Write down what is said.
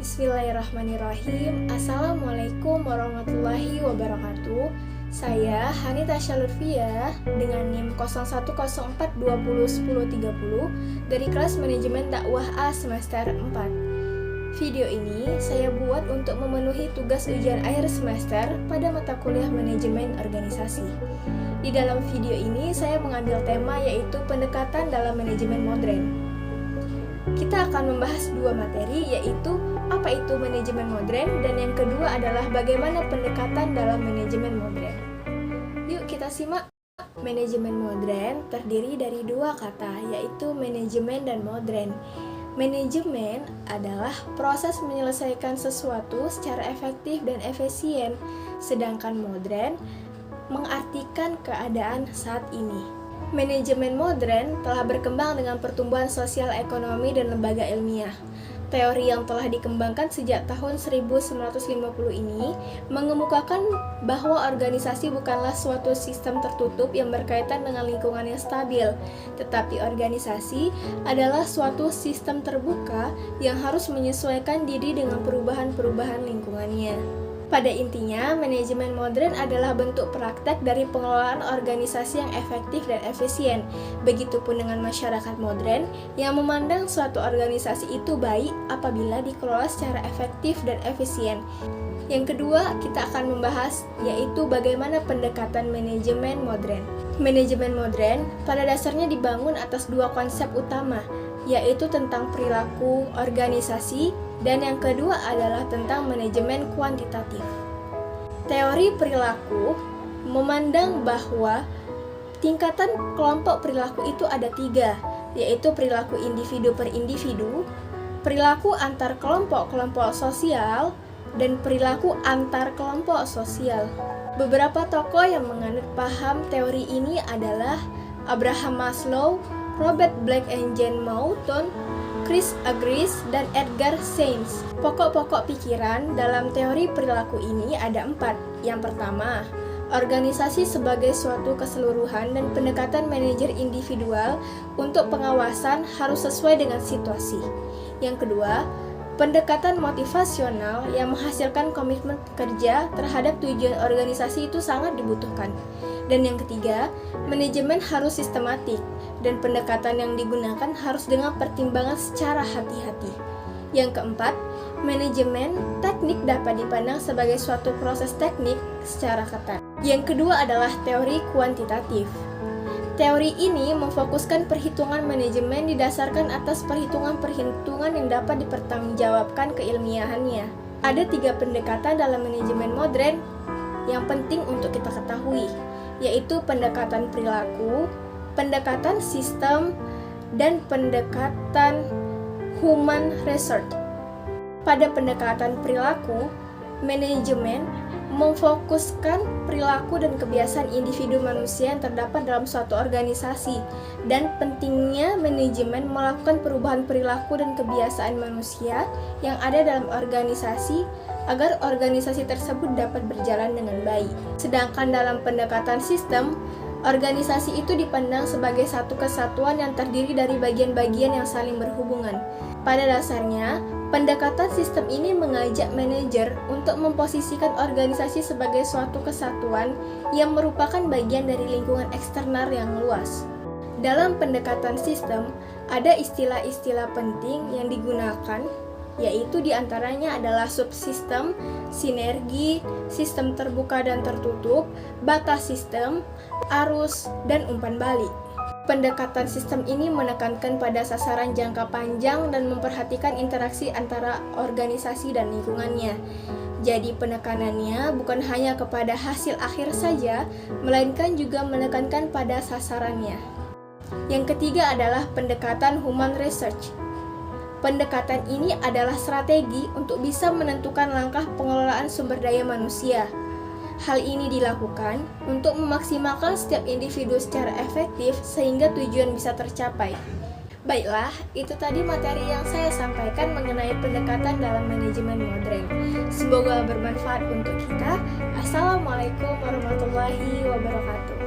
Bismillahirrahmanirrahim. Assalamualaikum warahmatullahi wabarakatuh. Saya Hanita Syalurfia dengan NIM 0104201030 dari kelas Manajemen Dakwah A semester 4. Video ini saya buat untuk memenuhi tugas ujian akhir semester pada mata kuliah Manajemen Organisasi. Di dalam video ini saya mengambil tema yaitu pendekatan dalam manajemen modern. Kita akan membahas dua materi, yaitu apa itu manajemen modern dan yang kedua adalah bagaimana pendekatan dalam manajemen modern. Yuk kita simak. Manajemen modern terdiri dari dua kata, yaitu manajemen dan modern. Manajemen adalah proses menyelesaikan sesuatu secara efektif dan efisien, sedangkan modern mengartikan keadaan saat ini. Manajemen modern telah berkembang dengan pertumbuhan sosial ekonomi dan lembaga ilmiah. Teori yang telah dikembangkan sejak tahun 1950 ini mengemukakan bahwa organisasi bukanlah suatu sistem tertutup yang berkaitan dengan lingkungan yang stabil, tetapi organisasi adalah suatu sistem terbuka yang harus menyesuaikan diri dengan perubahan-perubahan lingkungannya. Pada intinya, manajemen modern adalah bentuk praktek dari pengelolaan organisasi yang efektif dan efisien. Begitupun dengan masyarakat modern yang memandang suatu organisasi itu baik apabila dikelola secara efektif dan efisien. Yang kedua, kita akan membahas yaitu bagaimana pendekatan manajemen modern. Manajemen modern pada dasarnya dibangun atas dua konsep utama, yaitu tentang perilaku organisasi dan yang kedua adalah tentang manajemen kuantitatif. Teori perilaku memandang bahwa tingkatan kelompok perilaku itu ada tiga, yaitu perilaku individu per individu, perilaku antar kelompok sosial, dan perilaku antar kelompok sosial. Beberapa tokoh yang menganut paham teori ini adalah Abraham Maslow, Robert Black and Jane Moulton, Chris Agris, dan Edgar Sains. Pokok-pokok pikiran dalam teori perilaku ini ada 4. Yang pertama, organisasi sebagai suatu keseluruhan dan pendekatan manajer individual untuk pengawasan harus sesuai dengan situasi. Yang kedua, pendekatan motivasional yang menghasilkan komitmen kerja terhadap tujuan organisasi itu sangat dibutuhkan. Dan yang ketiga, manajemen harus sistematik dan pendekatan yang digunakan harus dengan pertimbangan secara hati-hati. Yang keempat, manajemen teknik dapat dipandang sebagai suatu proses teknik secara ketat. Yang kedua adalah teori kuantitatif. Teori ini memfokuskan perhitungan manajemen didasarkan atas perhitungan-perhitungan yang dapat dipertanggungjawabkan keilmiahannya. Ada 3 pendekatan dalam manajemen modern yang penting untuk kita ketahui, yaitu pendekatan perilaku, pendekatan sistem, dan pendekatan human research. Pada pendekatan perilaku, manajemen memfokuskan perilaku dan kebiasaan individu manusia yang terdapat dalam suatu organisasi, dan pentingnya manajemen melakukan perubahan perilaku dan kebiasaan manusia yang ada dalam organisasi agar organisasi tersebut dapat berjalan dengan baik. Sedangkan dalam pendekatan sistem, organisasi itu dipandang sebagai satu kesatuan yang terdiri dari bagian-bagian yang saling berhubungan. Pada dasarnya, pendekatan sistem ini mengajak manajer untuk memposisikan organisasi sebagai suatu kesatuan yang merupakan bagian dari lingkungan eksternal yang luas. Dalam pendekatan sistem, ada istilah-istilah penting yang digunakan, yaitu diantaranya adalah subsistem, sinergi, sistem terbuka dan tertutup, batas sistem, arus, dan umpan balik. Pendekatan sistem ini menekankan pada sasaran jangka panjang dan memperhatikan interaksi antara organisasi dan lingkungannya. Jadi penekanannya bukan hanya kepada hasil akhir saja, melainkan juga menekankan pada sasarannya. Yang ketiga adalah pendekatan human research. Pendekatan ini adalah strategi untuk bisa menentukan langkah pengelolaan sumber daya manusia. Hal ini dilakukan untuk memaksimalkan setiap individu secara efektif sehingga tujuan bisa tercapai. Baiklah, itu tadi materi yang saya sampaikan mengenai pendekatan dalam manajemen modern. Semoga bermanfaat untuk kita. Assalamualaikum warahmatullahi wabarakatuh.